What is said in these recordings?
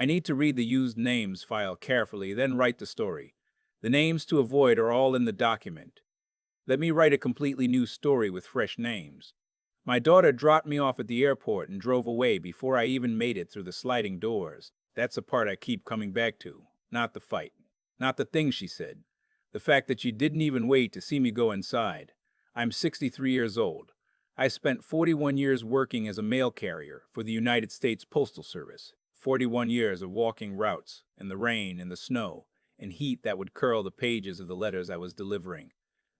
I need to read the used names file carefully, then write the story. The names to avoid are all in the document. Let me write a completely new story with fresh names. My daughter dropped me off at the airport and drove away before I even made it through the sliding doors. That's the part I keep coming back to. Not the fight. Not the things she said. The fact that she didn't even wait to see me go inside. I'm 63 years old. I spent 41 years working as a mail carrier for the United States Postal Service. 41 years of walking routes, in the rain, in the snow, and heat that would curl the pages of the letters I was delivering.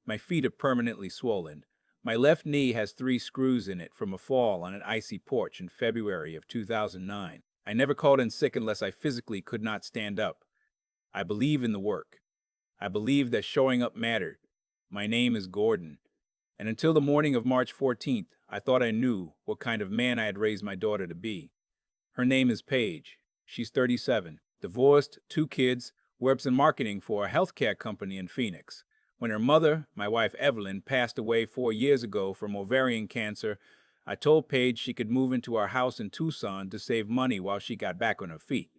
My feet are permanently swollen. My left knee has 3 screws in it from a fall on an icy porch in February of 2009. I never called in sick unless I physically could not stand up. I believe in the work. I believe that showing up mattered. My name is Gordon. And until the morning of March 14th, I thought I knew what kind of man I had raised my daughter to be. Her name is Paige. She's 37, divorced, 2 kids, works in marketing for a healthcare company in Phoenix. When her mother, my wife Evelyn, passed away 4 years ago from ovarian cancer, I told Paige she could move into our house in Tucson to save money while she got back on her feet.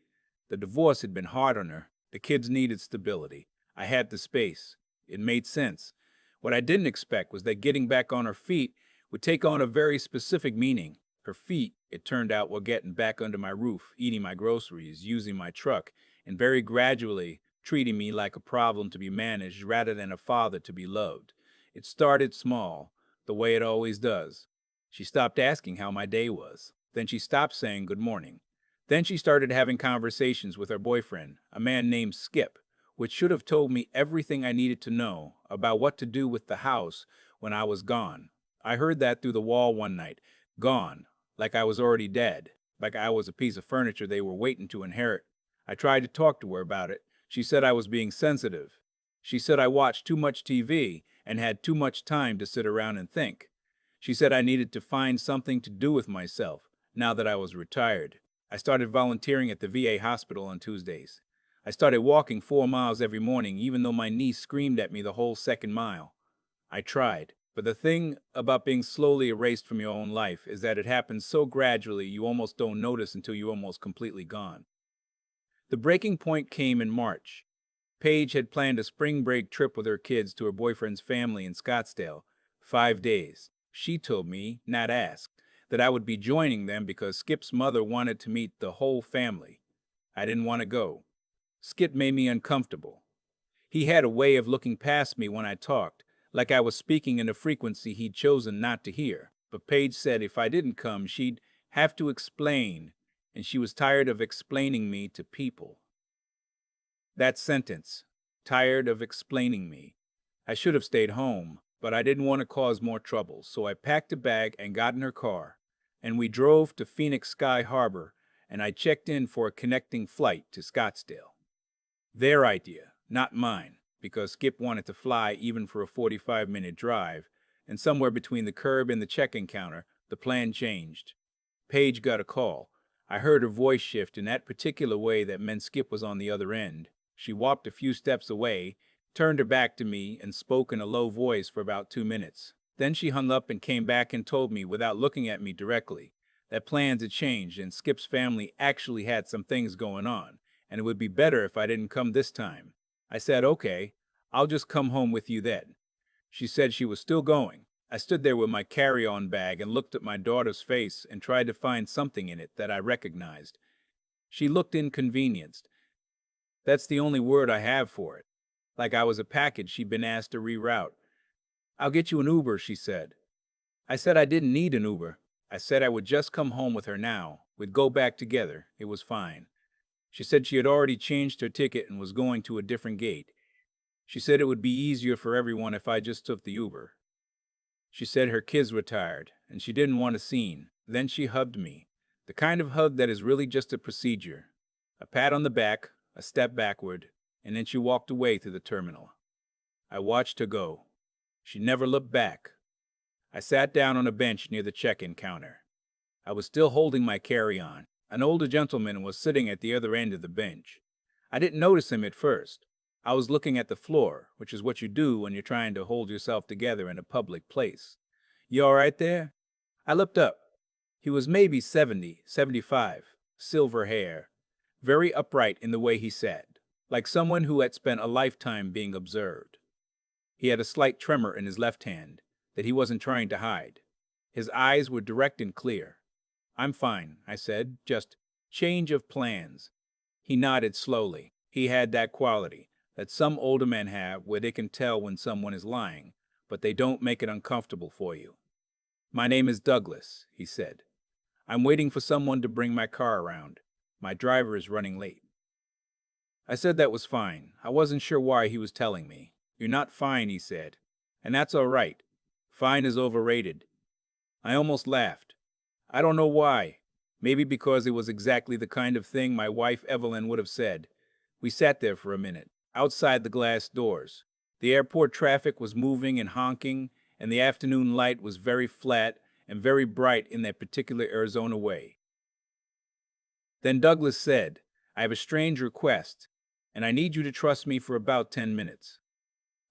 The divorce had been hard on her. The kids needed stability. I had the space. It made sense. What I didn't expect was that getting back on her feet would take on a very specific meaning. Her feet, it turned out, were getting back under my roof, eating my groceries, using my truck, and very gradually treating me like a problem to be managed rather than a father to be loved. It started small, the way it always does. She stopped asking how my day was. Then she stopped saying good morning. Then she started having conversations with her boyfriend, a man named Skip, which should have told me everything I needed to know about what to do with the house when I was gone. I heard that through the wall one night. Gone, like I was already dead, like I was a piece of furniture they were waiting to inherit. I tried to talk to her about it. She said I was being sensitive. She said I watched too much TV and had too much time to sit around and think. She said I needed to find something to do with myself now that I was retired. I started volunteering at the VA hospital on Tuesdays. I started walking 4 miles every morning, even though my knee screamed at me the whole second mile. I tried, but the thing about being slowly erased from your own life is that it happens so gradually you almost don't notice until you're almost completely gone. The breaking point came in March. Paige had planned a spring break trip with her kids to her boyfriend's family in Scottsdale, 5 days. She told me, not asked, that I would be joining them because Skip's mother wanted to meet the whole family. I didn't want to go. Skip made me uncomfortable. He had a way of looking past me when I talked, like I was speaking in a frequency he'd chosen not to hear. But Paige said if I didn't come, she'd have to explain, and she was tired of explaining me to people. That sentence, tired of explaining me. I should have stayed home, but I didn't want to cause more trouble, so I packed a bag and got in her car, and we drove to Phoenix Sky Harbor, and I checked in for a connecting flight to Scottsdale. Their idea, not mine, because Skip wanted to fly even for a 45-minute drive, and somewhere between the curb and the check-in counter, the plan changed. Paige got a call. I heard her voice shift in that particular way that meant Skip was on the other end. She walked a few steps away, turned her back to me, and spoke in a low voice for about 2 minutes. Then she hung up and came back and told me, without looking at me directly, that plans had changed and Skip's family actually had some things going on, and it would be better if I didn't come this time. I said, okay, I'll just come home with you then. She said she was still going. I stood there with my carry-on bag and looked at my daughter's face and tried to find something in it that I recognized. She looked inconvenienced. That's the only word I have for it. Like I was a package she'd been asked to reroute. I'll get you an Uber, she said. I said I didn't need an Uber. I said I would just come home with her now. We'd go back together. It was fine. She said she had already changed her ticket and was going to a different gate. She said it would be easier for everyone if I just took the Uber. She said her kids were tired, and she didn't want a scene. Then she hugged me. The kind of hug that is really just a procedure. A pat on the back, a step backward, and then she walked away to the terminal. I watched her go. She never looked back. I sat down on a bench near the check-in counter. I was still holding my carry-on. An older gentleman was sitting at the other end of the bench. I didn't notice him at first. I was looking at the floor, which is what you do when you're trying to hold yourself together in a public place. You all right there? I looked up. He was maybe 70, 75, silver hair, very upright in the way he sat, like someone who had spent a lifetime being observed. He had a slight tremor in his left hand that he wasn't trying to hide. His eyes were direct and clear. "I'm fine," I said, "just change of plans." He nodded slowly. He had that quality that some older men have where they can tell when someone is lying, but they don't make it uncomfortable for you. "My name is Douglas," he said. "I'm waiting for someone to bring my car around. My driver is running late." I said that was fine. I wasn't sure why he was telling me. "You're not fine," he said. "And that's all right. Fine is overrated." I almost laughed. I don't know why. Maybe because it was exactly the kind of thing my wife Evelyn would have said. We sat there for a minute, outside the glass doors. The airport traffic was moving and honking, and the afternoon light was very flat and very bright in that particular Arizona way. Then Douglas said, "I have a strange request, and I need you to trust me for about 10 minutes.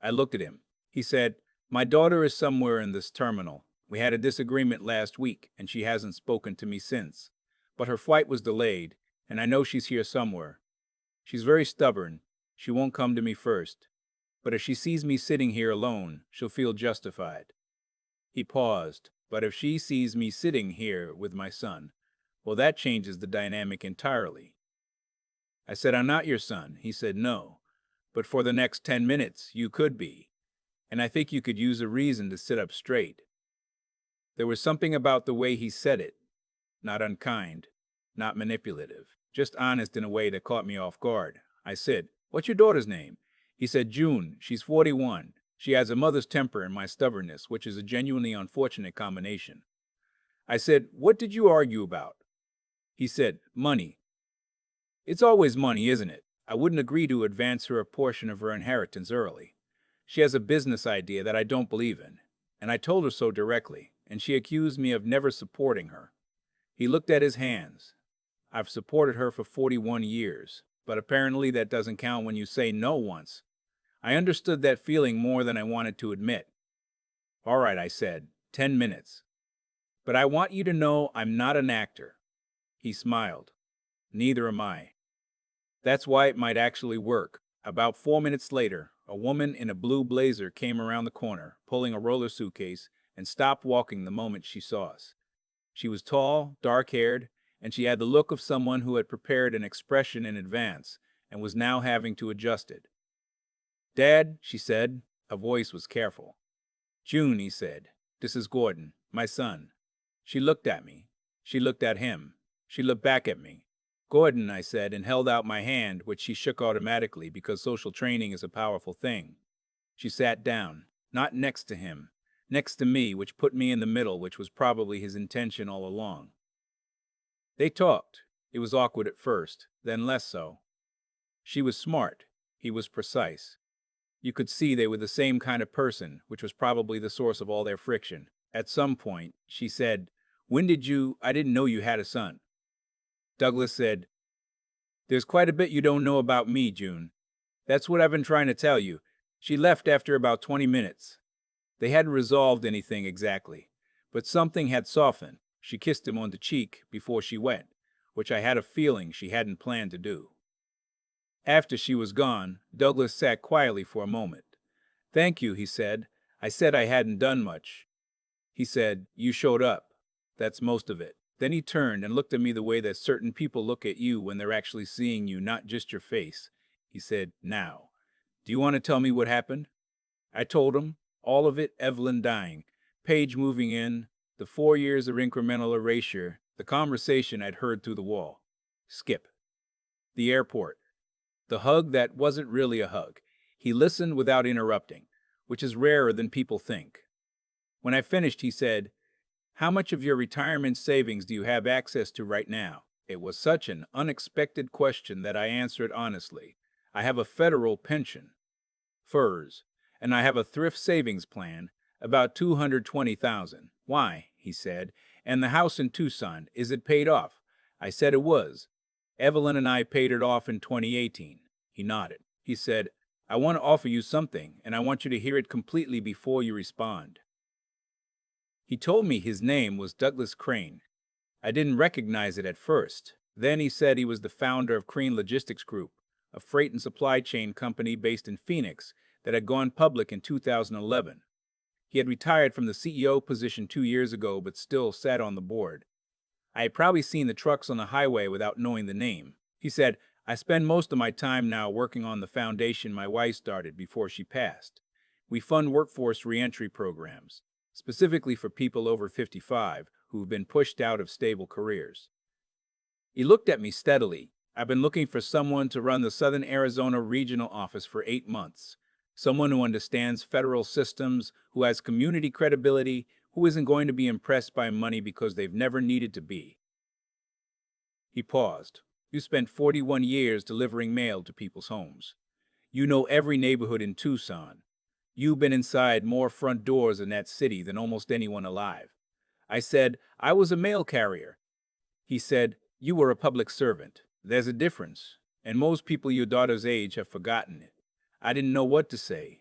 I looked at him. He said, "My daughter is somewhere in this terminal. We had a disagreement last week, and she hasn't spoken to me since. But her flight was delayed, and I know she's here somewhere. She's very stubborn. She won't come to me first. But if she sees me sitting here alone, she'll feel justified." He paused. "But if she sees me sitting here with my son, well, that changes the dynamic entirely." I said, "I'm not your son." He said, "No. But for the next 10 minutes, you could be. And I think you could use a reason to sit up straight." There was something about the way he said it, not unkind, not manipulative, just honest in a way that caught me off guard. I said, "What's your daughter's name?" He said, "June. She's 41. She has a mother's temper and my stubbornness, which is a genuinely unfortunate combination." I said, "What did you argue about?" He said, "Money." "It's always money, isn't it? I wouldn't agree to advance her a portion of her inheritance early. She has a business idea that I don't believe in, and I told her so directly, and she accused me of never supporting her." He looked at his hands. "I've supported her for 41 years, but apparently that doesn't count when you say no once." I understood that feeling more than I wanted to admit. "All right," I said, 10 minutes. "But I want you to know I'm not an actor." He smiled. "Neither am I." That's why it might actually work. About 4 minutes later, a woman in a blue blazer came around the corner, pulling a roller suitcase, and stopped walking the moment she saw us. She was tall, dark-haired, and she had the look of someone who had prepared an expression in advance and was now having to adjust it. "Dad," she said. Her voice was careful. "June," he said, "this is Gordon, my son." She looked at me. She looked at him. She looked back at me. "Gordon," I said, and held out my hand, which she shook automatically because social training is a powerful thing. She sat down, not next to him, next to me, which put me in the middle, which was probably his intention all along. They talked. It was awkward at first, then less so. She was smart. He was precise. You could see they were the same kind of person, which was probably the source of all their friction. At some point, she said, I didn't know you had a son." Douglas said, "There's quite a bit you don't know about me, June. That's what I've been trying to tell you." She left after about 20 minutes. They hadn't resolved anything exactly, but something had softened. She kissed him on the cheek before she went, which I had a feeling she hadn't planned to do. After she was gone, Douglas sat quietly for a moment. "Thank you," he said. "I said I hadn't done much." He said, "You showed up. That's most of it." Then he turned and looked at me the way that certain people look at you when they're actually seeing you, not just your face. He said, "Now, do you want to tell me what happened?" I told him, all of it, Evelyn dying, Paige moving in, the 4 years of incremental erasure, the conversation I'd heard through the wall. Skip. The airport. The hug that wasn't really a hug. He listened without interrupting, which is rarer than people think. When I finished, he said, "How much of your retirement savings do you have access to right now?" It was such an unexpected question that I answered honestly. "I have a federal pension, FERS, and I have a thrift savings plan, about 220,000. "Why?" he said. "And the house in Tucson, is it paid off?" I said it was. "Evelyn and I paid it off in 2018. He nodded. He said, "I want to offer you something, and I want you to hear it completely before you respond." He told me his name was Douglas Crane. I didn't recognize it at first. Then he said he was the founder of Crane Logistics Group, a freight and supply chain company based in Phoenix that had gone public in 2011. He had retired from the CEO position 2 years ago, but still sat on the board. I had probably seen the trucks on the highway without knowing the name. He said, I spend most of my time now working on the foundation my wife started before she passed. We fund workforce reentry programs, specifically for people over 55 who've been pushed out of stable careers. He looked at me steadily. I've been looking for someone to run the Southern Arizona regional office for 8 months. Someone who understands federal systems, who has community credibility, who isn't going to be impressed by money because they've never needed to be. He paused. You spent 41 years delivering mail to people's homes. You know every neighborhood in Tucson. You've been inside more front doors in that city than almost anyone alive. I said, I was a mail carrier. He said, you were a public servant. There's a difference, and most people your daughter's age have forgotten it. I didn't know what to say.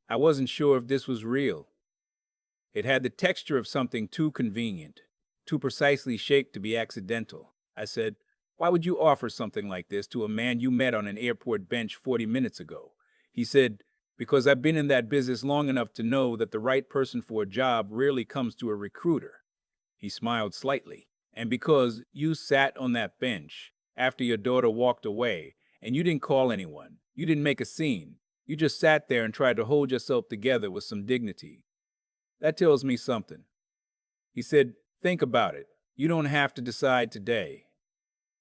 I wasn't sure if this was real. It had the texture of something too convenient, too precisely shaped to be accidental. I said, why would you offer something like this to a man you met on an airport bench 40 minutes ago? He said, because I've been in that business long enough to know that the right person for a job rarely comes to a recruiter. He smiled slightly. And because you sat on that bench after your daughter walked away and you didn't call anyone, you didn't make a scene, you just sat there and tried to hold yourself together with some dignity. That tells me something. He said, think about it. You don't have to decide today.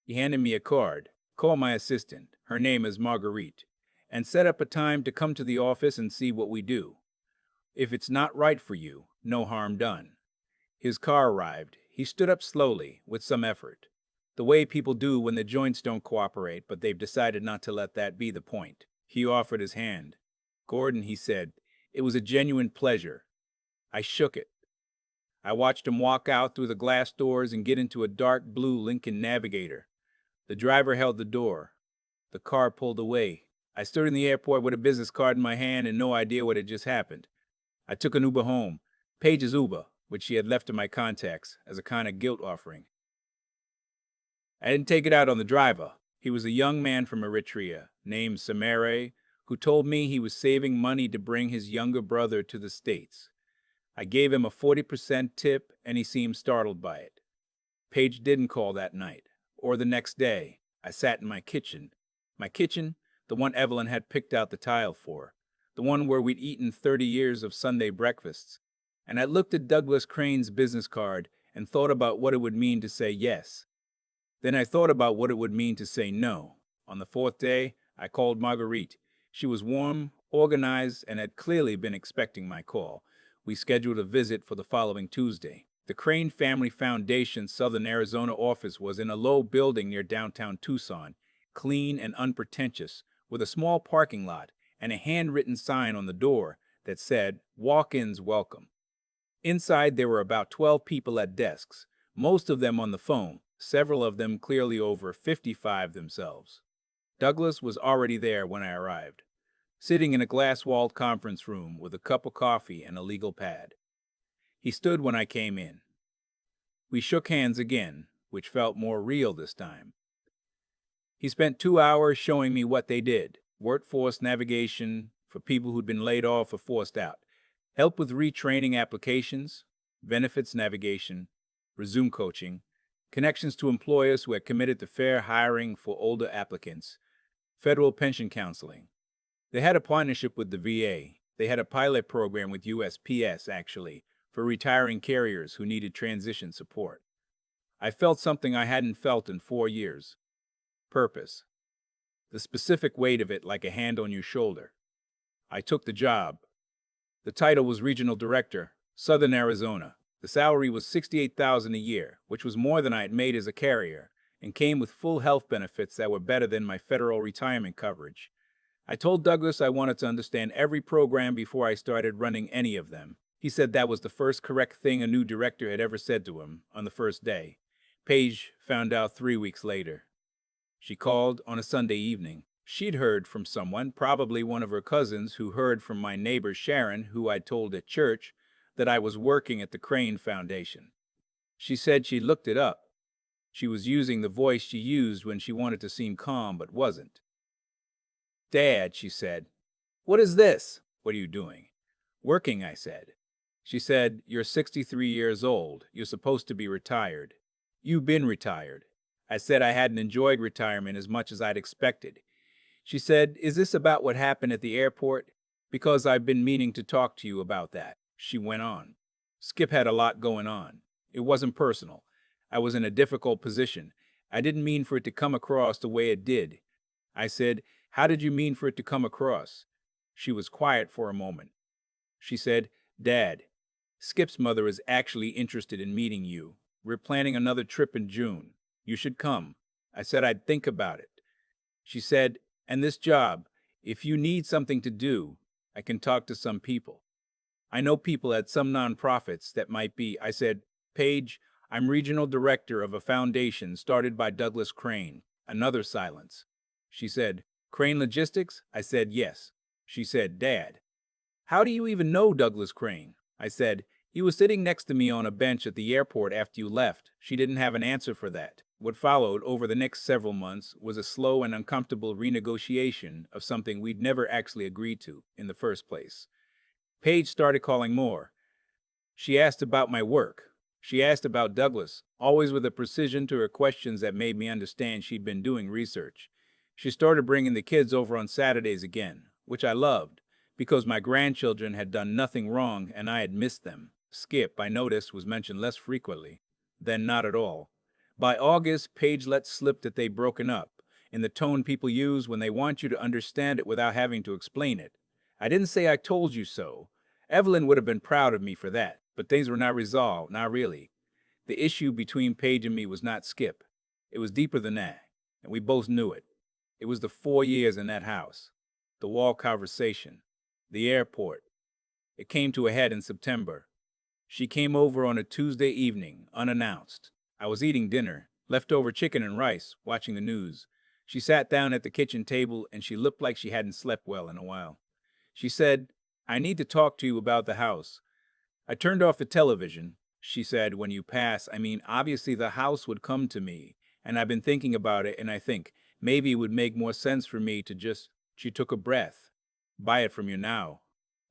He handed me a card. Call my assistant. Her name is Marguerite. And set up a time to come to the office and see what we do. If it's not right for you, no harm done. His car arrived. He stood up slowly, with some effort. The way people do when the joints don't cooperate, but they've decided not to let that be the point. He offered his hand. Gordon, he said, it was a genuine pleasure. I shook it. I watched him walk out through the glass doors and get into a dark blue Lincoln Navigator. The driver held the door. The car pulled away. I stood in the airport with a business card in my hand and no idea what had just happened. I took an Uber home, Paige's Uber, which she had left in my contacts as a kind of guilt offering. I didn't take it out on the driver. He was a young man from Eritrea named Samare, who told me he was saving money to bring his younger brother to the States. I gave him a 40% tip, and he seemed startled by it. Paige didn't call that night, or the next day. I sat in my kitchen. My kitchen, the one Evelyn had picked out the tile for, the one where we'd eaten 30 years of Sunday breakfasts. And I looked at Douglas Crane's business card and thought about what it would mean to say yes. Then I thought about what it would mean to say no. On the fourth day, I called Marguerite. She was warm, organized, and had clearly been expecting my call. We scheduled a visit for the following Tuesday. The Crane Family Foundation's Southern Arizona office was in a low building near downtown Tucson, clean and unpretentious, with a small parking lot and a handwritten sign on the door that said, "Walk-ins welcome." Inside, there were about 12 people at desks, most of them on the phone, several of them clearly over 55 themselves. Douglas was already there when I arrived, sitting in a glass-walled conference room with a cup of coffee and a legal pad. He stood when I came in. We shook hands again, which felt more real this time. He spent 2 hours showing me what they did: workforce navigation for people who'd been laid off or forced out, help with retraining applications, benefits navigation, resume coaching, connections to employers who had committed to fair hiring for older applicants, federal pension counseling. They had a partnership with the VA. They had a pilot program with USPS, actually, for retiring carriers who needed transition support. I felt something I hadn't felt in 4 years. Purpose. The specific weight of it like a hand on your shoulder. I took the job. The title was Regional Director, Southern Arizona. The salary was $68,000 a year, which was more than I had made as a carrier, and came with full health benefits that were better than my federal retirement coverage. I told Douglas I wanted to understand every program before I started running any of them. He said that was the first correct thing a new director had ever said to him on the first day. Paige found out 3 weeks later. She called on a Sunday evening. She'd heard from someone, probably one of her cousins, who heard from my neighbor Sharon, who I'd told at church, that I was working at the Crane Foundation. She said she looked it up. She was using the voice she used when she wanted to seem calm but wasn't. "Dad," she said. "What is this?" "What are you doing?" "Working," I said. She said, "You're 63 years old. You're supposed to be retired. You've been retired." I said I hadn't enjoyed retirement as much as I'd expected. She said, "Is this about what happened at the airport? Because I've been meaning to talk to you about that." She went on. "Skip had a lot going on. It wasn't personal. I was in a difficult position. I didn't mean for it to come across the way it did." I said, "How did you mean for it to come across?" She was quiet for a moment. She said, "Dad, Skip's mother is actually interested in meeting you. We're planning another trip in June. You should come." I said I'd think about it. She said, "And this job, if you need something to do, I can talk to some people. I know people at some nonprofits that might be." I said, "Paige, I'm regional director of a foundation started by Douglas Crane." Another silence. She said, "Crane Logistics?" I said, "Yes." She said, "Dad, how do you even know Douglas Crane?" I said, "He was sitting next to me on a bench at the airport after you left." She didn't have an answer for that. What followed over the next several months was a slow and uncomfortable renegotiation of something we'd never actually agreed to in the first place. Paige started calling more. She asked about my work. She asked about Douglas, always with a precision to her questions that made me understand she'd been doing research. She started bringing the kids over on Saturdays again, which I loved, because my grandchildren had done nothing wrong and I had missed them. Skip, I noticed, was mentioned less frequently, then not at all. By August, Paige let slip that they'd broken up, in the tone people use when they want you to understand it without having to explain it. I didn't say "I told you so." Evelyn would have been proud of me for that, but things were not resolved, not really. The issue between Paige and me was not Skip. It was deeper than that, and we both knew it. It was the 4 years in that house, the wall conversation, the airport. It came to a head in September. She came over on a Tuesday evening, unannounced. I was eating dinner, leftover chicken and rice, watching the news. She sat down at the kitchen table and she looked like she hadn't slept well in a while. She said, "I need to talk to you about the house." I turned off the television. She said, "When you pass, I mean, obviously the house would come to me, and I've been thinking about it, and I think maybe it would make more sense for me to just," she took a breath, "buy it from you now.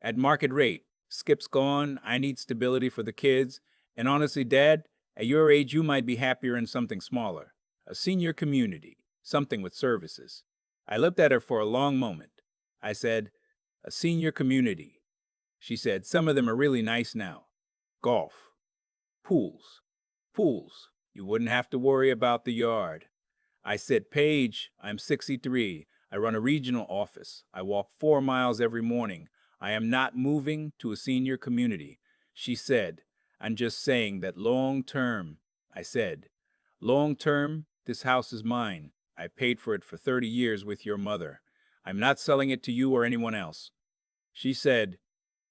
At market rate. Skip's gone, I need stability for the kids, and honestly, Dad, at your age you might be happier in something smaller. A senior community, something with services." I looked at her for a long moment. I said, "A senior community." She said, "Some of them are really nice now. Golf. Pools. Pools. You wouldn't have to worry about the yard." I said, "Paige, I'm 63. I run a regional office. I walk 4 miles every morning. I am not moving to a senior community." She said, "I'm just saying that long term." I said, "Long term, this house is mine. I paid for it for 30 years with your mother. I'm not selling it to you or anyone else." She said,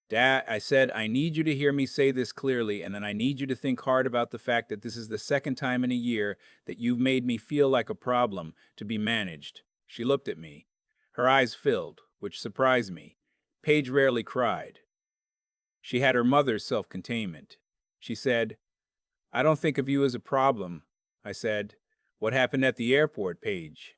"Dad," I said, "I need you to hear me say this clearly, and then I need you to think hard about the fact that this is the second time in a year that you've made me feel like a problem to be managed." She looked at me. Her eyes filled, which surprised me. Paige rarely cried. She had her mother's self-containment. She said, "I don't think of you as a problem." I said, "What happened at the airport, Paige?"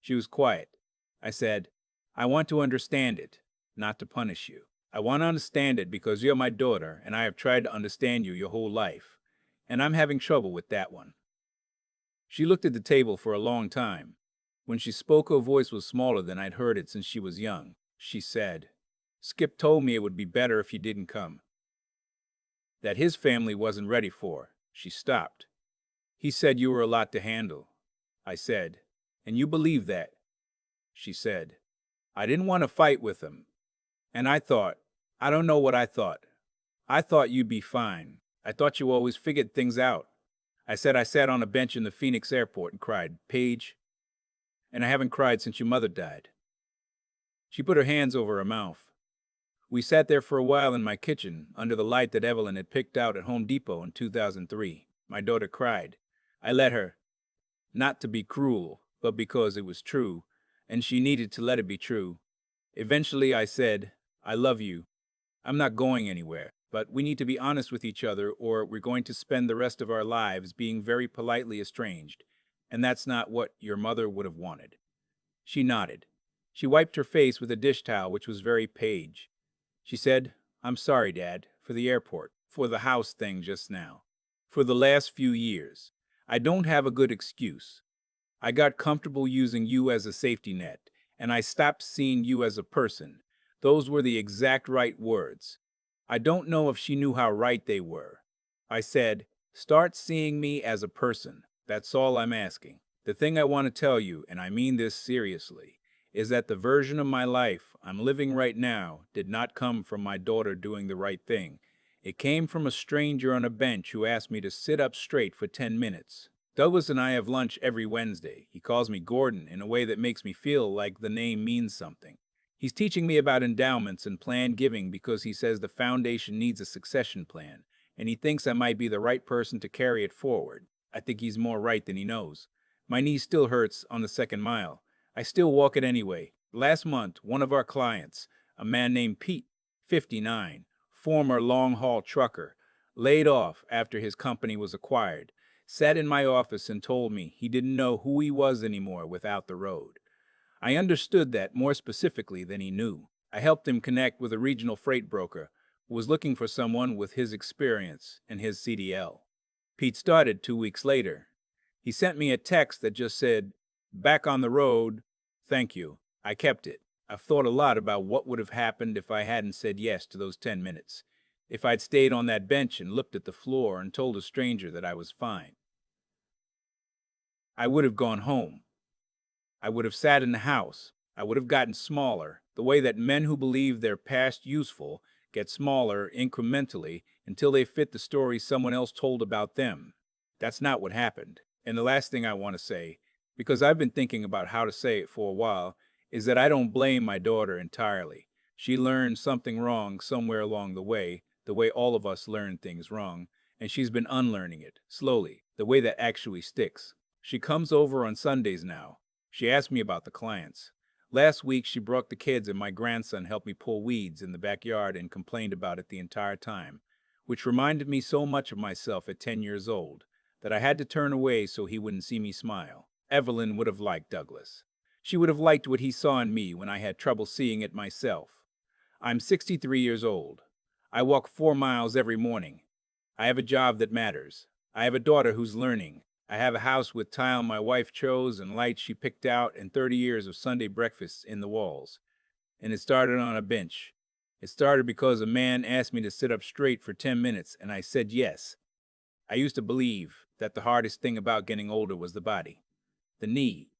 She was quiet. I said, "I want to understand it, not to punish you. I want to understand it because you're my daughter, and I have tried to understand you your whole life, and I'm having trouble with that one." She looked at the table for a long time. When she spoke, her voice was smaller than I'd heard it since she was young. She said, "Skip told me it would be better if you didn't come. That his family wasn't ready for." She stopped. "He said you were a lot to handle." I said, "And you believe that?" She said, "I didn't want to fight with him. And I don't know what I thought. I thought you'd be fine. I thought you always figured things out." I said I sat on a bench in the Phoenix airport and cried, "Paige, and I haven't cried since your mother died." She put her hands over her mouth. We sat there for a while in my kitchen, under the light that Evelyn had picked out at Home Depot in 2003. My daughter cried. I let her, not to be cruel, but because it was true, and she needed to let it be true. Eventually I said, "I love you. I'm not going anywhere." but we need to be honest with each other or we're going to spend the rest of our lives being very politely estranged, and that's not what your mother would have wanted." She nodded. She wiped her face with a dish towel, which was very Paige. She said, "I'm sorry, Dad, for the airport, for the house thing just now, for the last few years. I don't have a good excuse. I got comfortable using you as a safety net, and I stopped seeing you as a person. Those were the exact right words." I don't know if she knew how right they were. I said, "Start seeing me as a person. That's all I'm asking. The thing I want to tell you, and I mean this seriously, is that the version of my life I'm living right now did not come from my daughter doing the right thing. It came from a stranger on a bench who asked me to sit up straight for 10 minutes. Douglas and I have lunch every Wednesday. He calls me Gordon in a way that makes me feel like the name means something. He's teaching me about endowments and planned giving because he says the foundation needs a succession plan, and he thinks I might be the right person to carry it forward. I think he's more right than he knows. My knee still hurts on the second mile. I still walk it anyway. Last month, one of our clients, a man named Pete, 59, former long-haul trucker, laid off after his company was acquired, sat in my office and told me he didn't know who he was anymore without the road. I understood that more specifically than he knew. I helped him connect with a regional freight broker who was looking for someone with his experience and his CDL. Pete started 2 weeks later. He sent me a text that just said, "Back on the road, thank you." I kept it. I've thought a lot about what would have happened if I hadn't said yes to those 10 minutes. If I'd stayed on that bench and looked at the floor and told a stranger that I was fine. I would have gone home. I would have sat in the house. I would have gotten smaller, the way that men who believe they're past useful get smaller incrementally until they fit the story someone else told about them. That's not what happened. And the last thing I want to say, because I've been thinking about how to say it for a while, is that I don't blame my daughter entirely. She learned something wrong somewhere along the way all of us learn things wrong, and she's been unlearning it, slowly, the way that actually sticks. She comes over on Sundays now. She asked me about the clients. Last week, she brought the kids and my grandson helped me pull weeds in the backyard and complained about it the entire time, which reminded me so much of myself at 10 years old that I had to turn away so he wouldn't see me smile. Evelyn would have liked Douglas. She would have liked what he saw in me when I had trouble seeing it myself. I'm 63 years old. I walk 4 miles every morning. I have a job that matters. I have a daughter who's learning. I have a house with tile my wife chose and lights she picked out and 30 years of Sunday breakfasts in the walls. And it started on a bench. It started because a man asked me to sit up straight for 10 minutes and I said yes. I used to believe that the hardest thing about getting older was the body, the knee,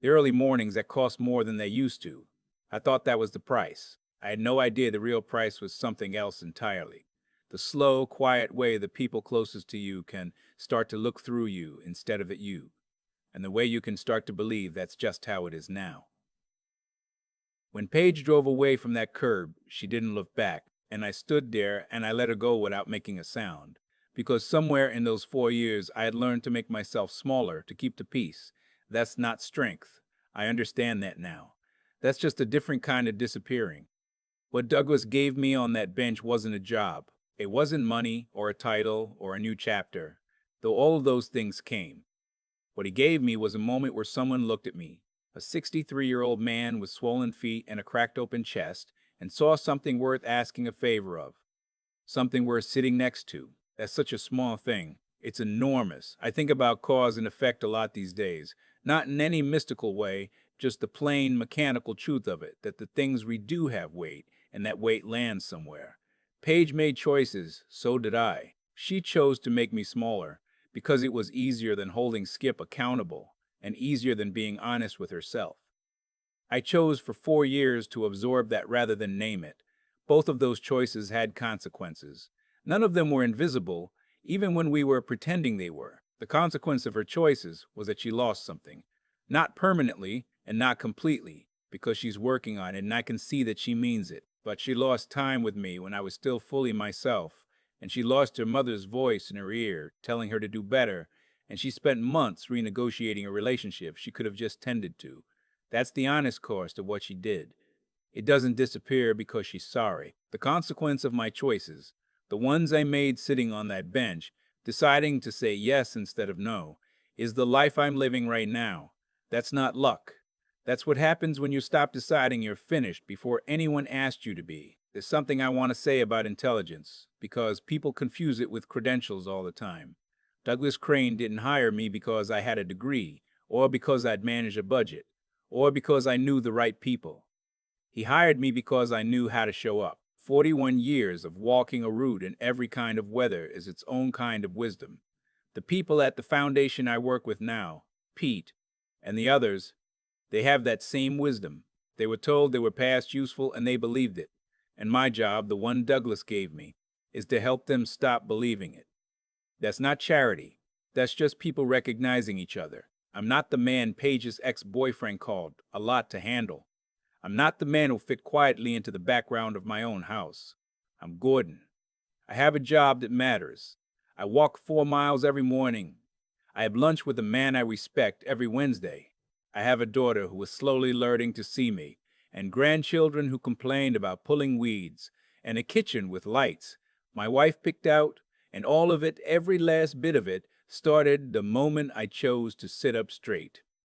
the early mornings that cost more than they used to. I thought that was the price. I had no idea the real price was something else entirely. The slow, quiet way the people closest to you can start to look through you instead of at you, and the way you can start to believe that's just how it is now. When Paige drove away from that curb, she didn't look back, and I stood there and I let her go without making a sound, because somewhere in those 4 years I had learned to make myself smaller to keep the peace. That's not strength. I understand that now. That's just a different kind of disappearing. What Douglas gave me on that bench wasn't a job. It wasn't money or a title or a new chapter, though all of those things came. What he gave me was a moment where someone looked at me, a 63-year-old man with swollen feet and a cracked open chest, and saw something worth asking a favor of, something worth sitting next to. That's such a small thing. It's enormous. I think about cause and effect a lot these days, not in any mystical way, just the plain mechanical truth of it, that the things we do have weight, and that weight lands somewhere. Paige made choices, so did I. She chose to make me smaller, because it was easier than holding Skip accountable, and easier than being honest with herself. I chose for 4 years to absorb that rather than name it. Both of those choices had consequences. None of them were invisible, even when we were pretending they were. The consequence of her choices was that she lost something. Not permanently, and not completely, because she's working on it and I can see that she means it. But she lost time with me when I was still fully myself, and she lost her mother's voice in her ear, telling her to do better, and she spent months renegotiating a relationship she could have just tended to. That's the honest cost of what she did. It doesn't disappear because she's sorry. The consequence of my choices, The ones I made sitting on that bench, deciding to say yes instead of no, is the life I'm living right now. That's not luck. That's what happens when you stop deciding you're finished before anyone asked you to be. There's something I want to say about intelligence, because people confuse it with credentials all the time. Douglas Crane didn't hire me because I had a degree, or because I'd managed a budget, or because I knew the right people. He hired me because I knew how to show up. 41 years of walking a route in every kind of weather is its own kind of wisdom. The people at the foundation I work with now, Pete, and the others, they have that same wisdom. They were told they were past useful and they believed it. And my job, the one Douglas gave me, is to help them stop believing it. That's not charity. That's just people recognizing each other. I'm not the man Paige's ex-boyfriend called a lot to handle. I'm not the man who fit quietly into the background of my own house. I'm Gordon. I have a job that matters. I walk 4 miles every morning. I have lunch with a man I respect every Wednesday. I have a daughter who is slowly learning to see me, and grandchildren who complained about pulling weeds, and a kitchen with lights my wife picked out, and all of it, every last bit of it, started the moment I chose to sit up straight.